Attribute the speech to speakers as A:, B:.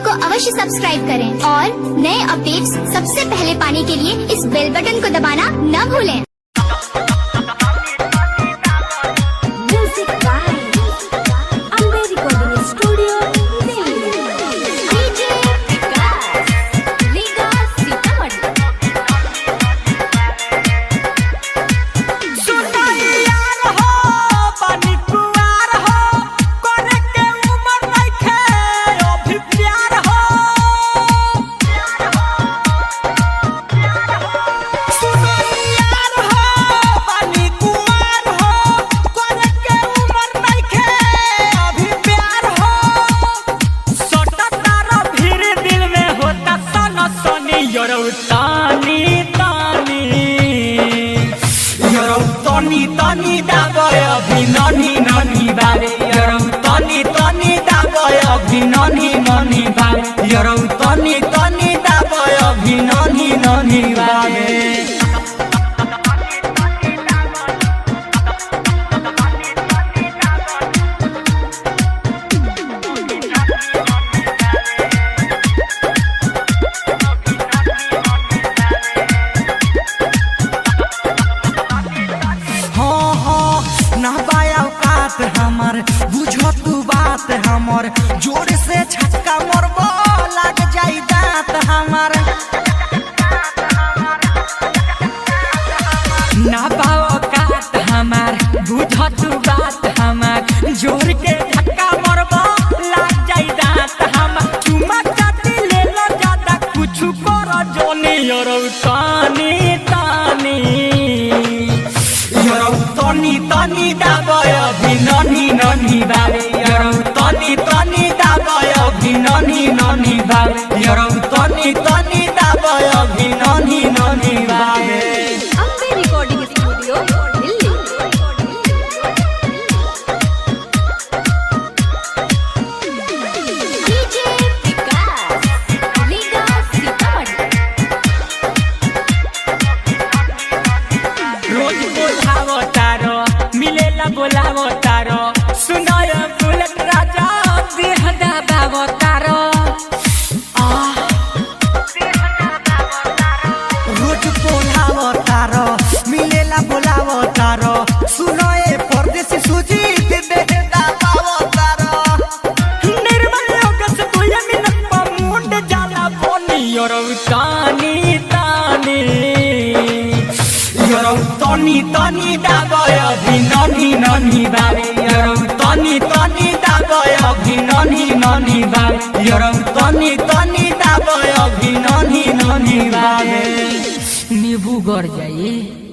A: को अवश्य सब्सक्राइब करें और नए अपडेट्स सबसे पहले पाने के लिए इस बेल बटन को दबाना न भूलें।
B: तनी दाबय अभी ननी ननी बारे यरौ तनी दाबय अभी ननी ननी बारे यरौ तनी दाबय अभी ननी ननी बारे। हमर बुझो तू बात हमर जोर से छक्का मरबो लग जाई दांत हमर ना पाओ काट हमर बुझो तू बात हमर जोर के छक्का मरबो लग जाई दांत हमर चुमा चाटी ले लो ज्यादा कुछ कर जोनी यरौ तनी दाबय अभी ननी ननी बारे यरौ तनी दाबय अभी ननी ननी बारे यरौ तनी दाबय अभी ननी ननी बारे।
C: Ambe recording studio Delhi.
A: DJ Vikas लीगा सीतामढ़ी।
B: रोज बोलावो तारो मिलेला बोलावो तारो सुनाय बुलेट राजा देह दाबावो तारो रोज बोलावो तारो मिलेला बोलावो तारो सुनाय परदेसी सुजीत देह दाबावो तारो निर्मल योगस 2 मिनट पर मुंड जाला बोनी यरौ तनी दाबय अभी ननी ननी बारे यरौ तनी दाबय अभी ननी ननी बारे यरौ तनी दाबय अभी ननी ननी बारे नींबू गड़ जाई।